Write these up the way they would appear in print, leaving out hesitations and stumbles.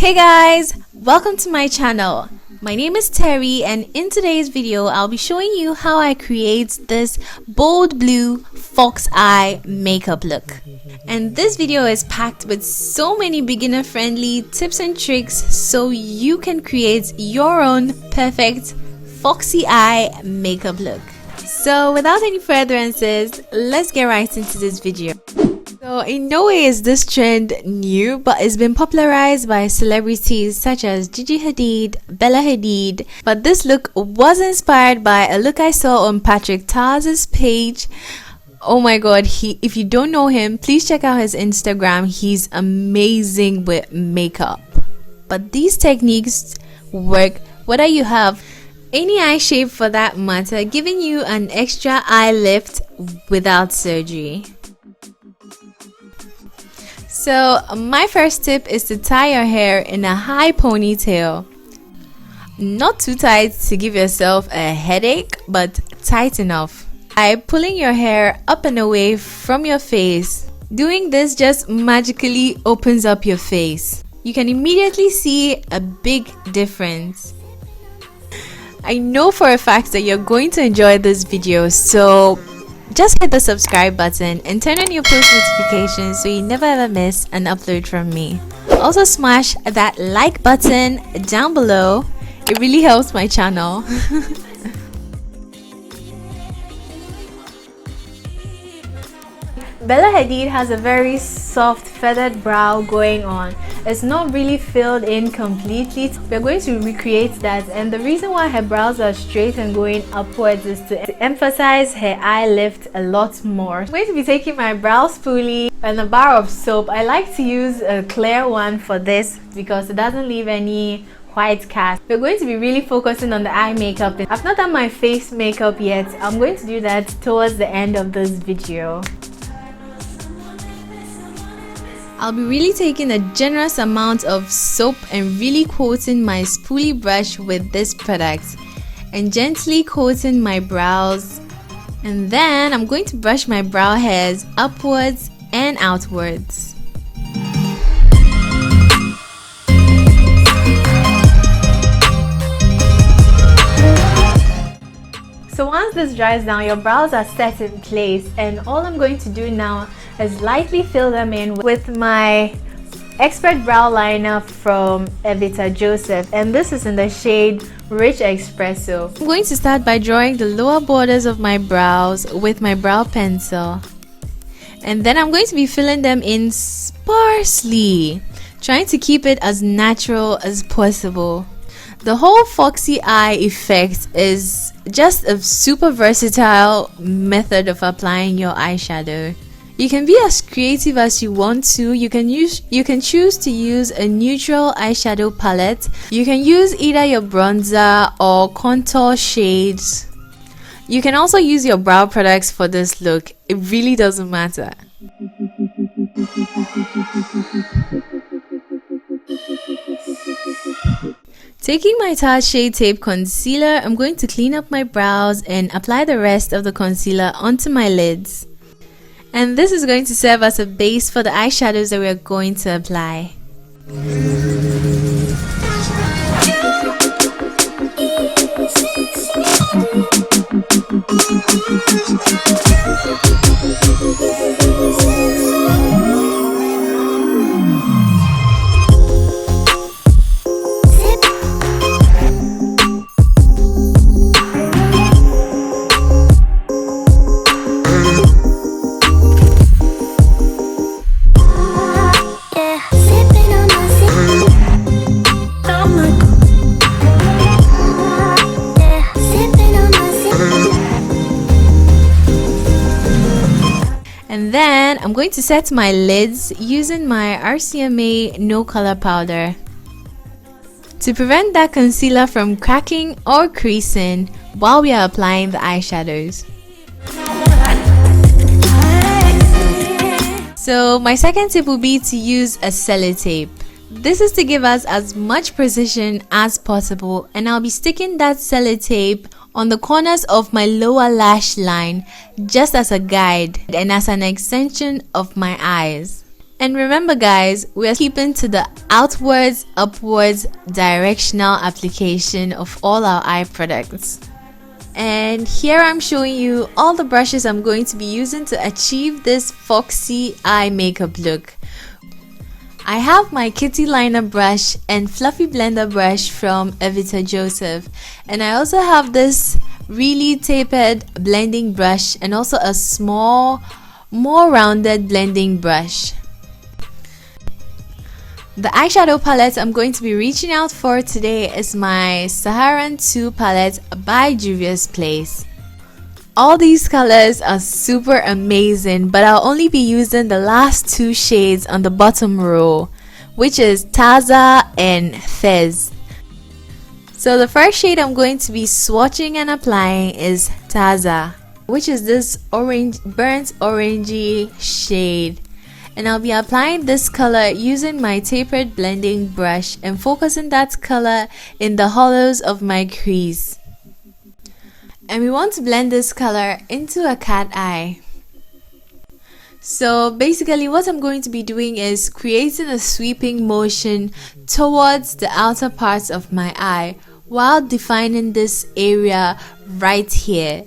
Hey guys, welcome to my channel. My name is Terry, and in today's video I'll be showing you how I create this bold blue fox eye makeup look. And this video is packed with so many beginner friendly tips and tricks so you can create your own perfect foxy eye makeup look. So without any further ado, let's get right into this video. So in no way is this trend new, but it's been popularized by celebrities such as Gigi Hadid, Bella Hadid. But this look was inspired by a look I saw on Patrick Tarz's page. Oh my god, if you don't know him, please check out his Instagram. He's amazing with makeup. But these techniques work whether you have any eye shape for that matter, giving you an extra eye lift without surgery. So my first tip is to tie your hair in a high ponytail. Not too tight to give yourself a headache, but tight enough. By pulling your hair up and away from your face. Doing this just magically opens up your face. You can immediately see a big difference. I know for a fact that you're going to enjoy this video, so just hit the subscribe button and turn on your post notifications so you never ever miss an upload from me. Also smash that like button down below. It really helps my channel. Bella Hadid has a very soft feathered brow going on. It's not really filled in completely. We're going to recreate that, and the reason why her brows are straight and going upwards is to emphasize her eye lift a lot more. I'm going to be taking my brow spoolie and a bar of soap. I like to use a clear one for this because it doesn't leave any white cast. We're going to be really focusing on the eye makeup. I've not done my face makeup yet. I'm going to do that towards the end of this video. I'll be really taking a generous amount of soap and really coating my spoolie brush with this product and gently coating my brows, and then I'm going to brush my brow hairs upwards and outwards. So once this dries down, your brows are set in place, and all I'm going to do now is lightly fill them in with my expert brow liner from Evita Joseph, and this is in the shade Rich Espresso. I'm going to start by drawing the lower borders of my brows with my brow pencil, and then I'm going to be filling them in sparsely, trying to keep it as natural as possible. The whole foxy eye effect is just a super versatile method of applying your eyeshadow. You can be as creative as you want to. You can choose to use a neutral eyeshadow palette. You can use either your bronzer or contour shades. You can also use your brow products for this look. It really doesn't matter. Taking my Tarte Shade Tape concealer, I'm going to clean up my brows and apply the rest of the concealer onto my lids. And this is going to serve as a base for the eyeshadows that we are going to apply. And then I'm going to set my lids using my RCMA No Color Powder to prevent that concealer from cracking or creasing while we are applying the eyeshadows. So my second tip will be to use a sellotape. This is to give us as much precision as possible, and I'll be sticking that sellotape on the corners of my lower lash line just as a guide and as an extension of my eyes. And remember guys, we're keeping to the outwards, upwards, directional application of all our eye products. And here I'm showing you all the brushes I'm going to be using to achieve this foxy eye makeup look. I have my kitty liner brush and fluffy blender brush from Evita Joseph, and I also have this really tapered blending brush and also a small, more rounded blending brush. The eyeshadow palette I'm going to be reaching out for today is my Saharan 2 palette by Juvia's Place. All these colors are super amazing, but I'll only be using the last 2 shades on the bottom row, which is Taza and Fez. So the first shade I'm going to be swatching and applying is Taza, which is this orange, burnt orangey shade. And I'll be applying this color using my tapered blending brush and focusing that color in the hollows of my crease. And we want to blend this color into a cat eye. So basically what I'm going to be doing is creating a sweeping motion towards the outer parts of my eye while defining this area right here.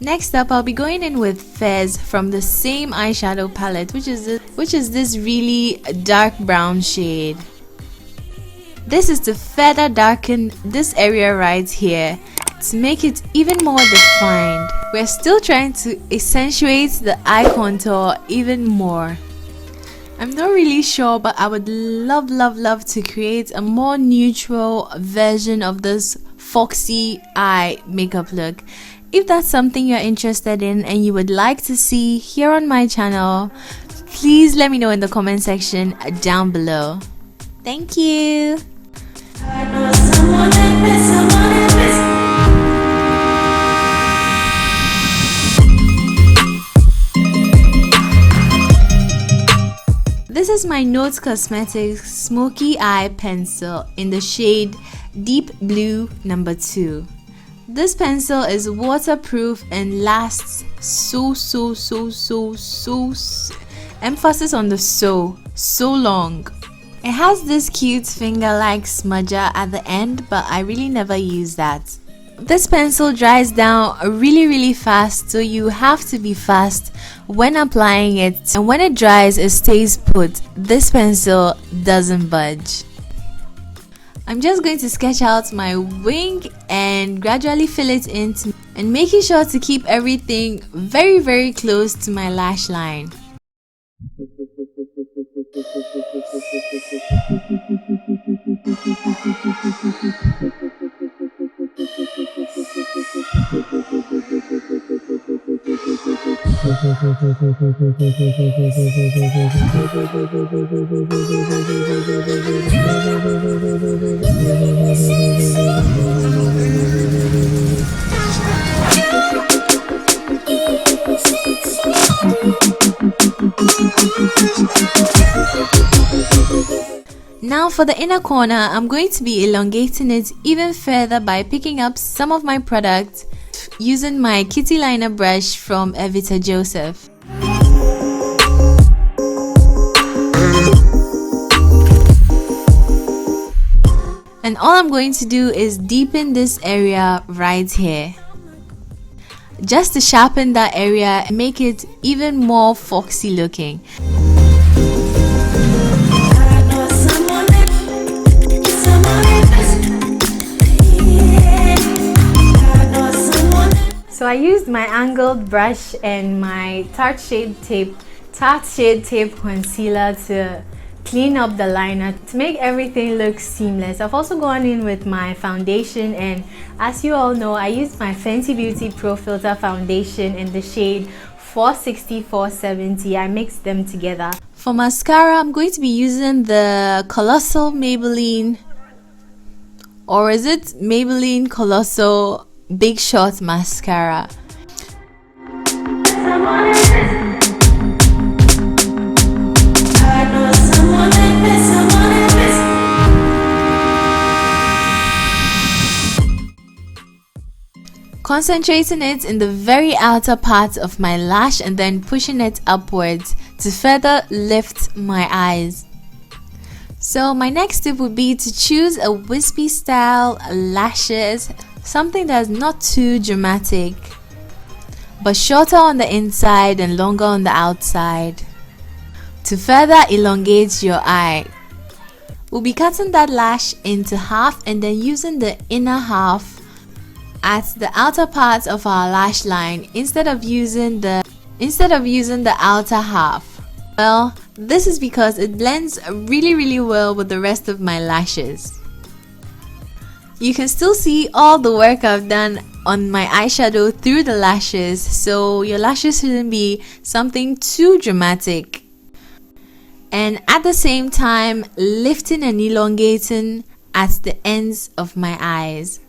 Next up, I'll be going in with Fez from the same eyeshadow palette, which is this really dark brown shade. This is to further darken this area right here to make it even more defined. We're still trying to accentuate the eye contour even more. I'm not really sure, but I would love to create a more neutral version of this foxy eye makeup look. If that's something you're interested in and you would like to see here on my channel, please let me know in the comment section down below. Thank you. This is my Notes Cosmetics Smoky Eye Pencil in the shade Deep Blue No. 2. This pencil is waterproof and lasts so emphasis on the so long. It has this cute finger-like smudger at the end, but I really never use that. This pencil dries down really fast, so you have to be fast when applying it, and when it dries it stays put. This pencil doesn't budge. I'm just going to sketch out my wing and gradually fill it in and making sure to keep everything very close to my lash line. Now for the inner corner, I'm going to be elongating it even further by picking up some of my product using my kitty liner brush from Evita Joseph. And all I'm going to do is deepen this area right here, just to sharpen that area and make it even more foxy looking. So I used my angled brush and my Tarte Shade tape Tarte Shade Tape Concealer to clean up the liner to make everything look seamless. I've also gone in with my foundation, and as you all know, I used my Fenty Beauty Pro Filter foundation in the shade 460 470. I mixed them together. For mascara, I'm going to be using the Colossal Maybelline, or is it Maybelline Colossal Big Shot Mascara. Concentrating it in the very outer part of my lash and then pushing it upwards to further lift my eyes. So my next tip would be to choose a wispy style lashes, something that's not too dramatic, but shorter on the inside and longer on the outside to further elongate your eye. We'll be cutting that lash into half and then using the inner half at the outer part of our lash line instead of using the outer half. Well, this is because it blends really well with the rest of my lashes. You can still see all the work I've done on my eyeshadow through the lashes, so your lashes shouldn't be something too dramatic. And at the same time, lifting and elongating at the ends of my eyes.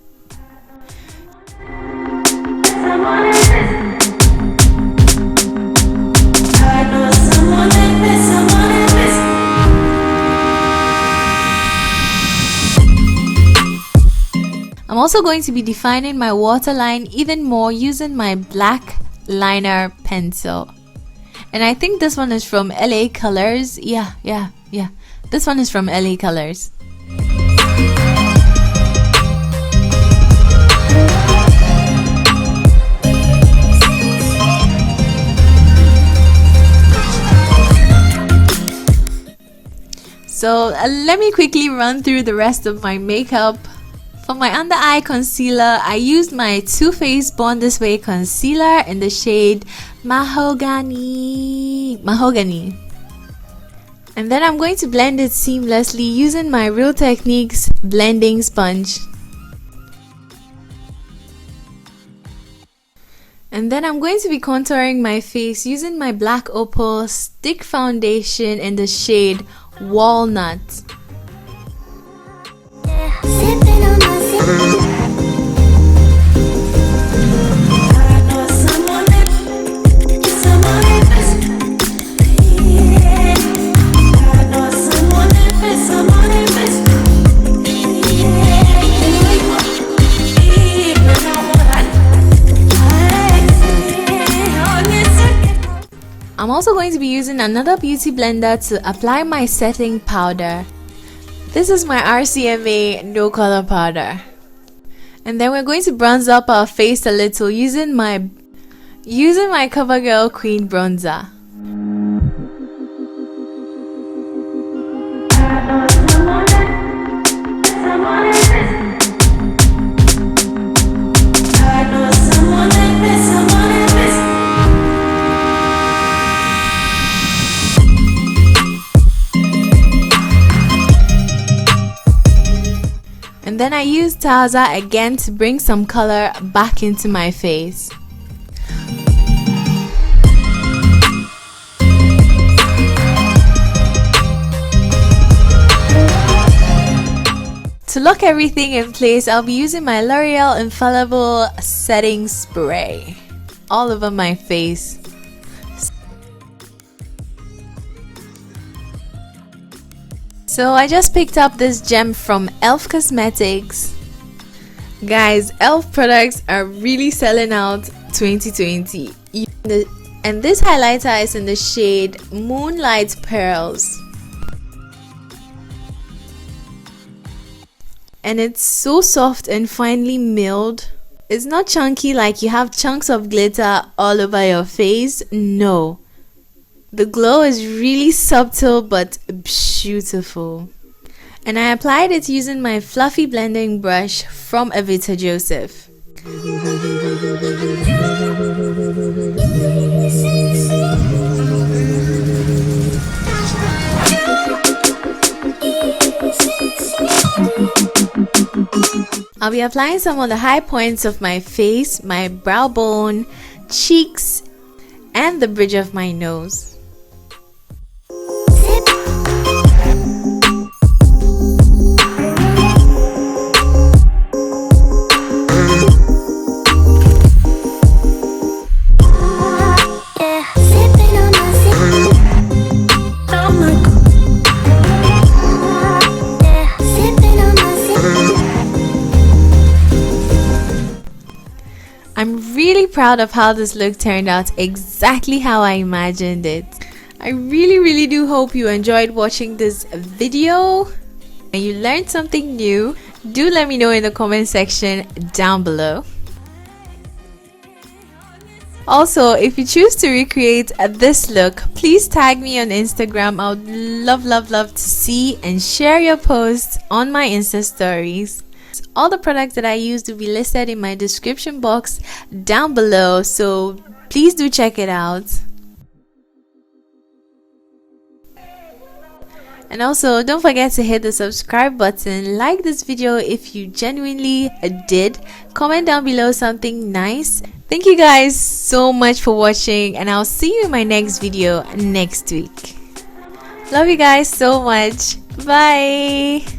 I'm also going to be defining my waterline even more using my black liner pencil. And I think this one is from LA Colors. Yeah. This one is from LA Colors. So let me quickly run through the rest of my makeup. For my under eye concealer, I used my Too Faced Born This Way concealer in the shade Mahogany. And then I'm going to blend it seamlessly using my Real Techniques blending sponge. And then I'm going to be contouring my face using my Black Opal Stick Foundation in the shade Walnut. I'm also going to be using another beauty blender to apply my setting powder. This is my RCMA No Color Powder. And then we're going to bronze up our face a little using my CoverGirl Queen bronzer. And then I used Taza again to bring some color back into my face. To lock everything in place, I'll be using my L'Oreal Infallible setting spray all over my face. So I just picked up this gem from e.l.f. Cosmetics. Guys, e.l.f. products are really selling out 2020. And this highlighter is in the shade Moonlight Pearls. And it's so soft and finely milled. It's not chunky like you have chunks of glitter all over your face. No. The glow is really subtle but beautiful. And I applied it using my fluffy blending brush from Evita Joseph. I'll be applying some on the high points of my face, my brow bone, cheeks, and the bridge of my nose. I'm really proud of how this look turned out, exactly how I imagined it. I really do hope you enjoyed watching this video and you learned something new. Do let me know in the comment section down below. Also, if you choose to recreate this look, please tag me on Instagram. I would love to see and share your posts on my Insta stories. All the products that I used will be listed in my description box down below, so please do check it out. And also, don't forget to hit the subscribe button, like this video if you genuinely did, comment down below something nice. Thank you guys so much for watching, and I'll see you in my next video next week. Love you guys so much. Bye.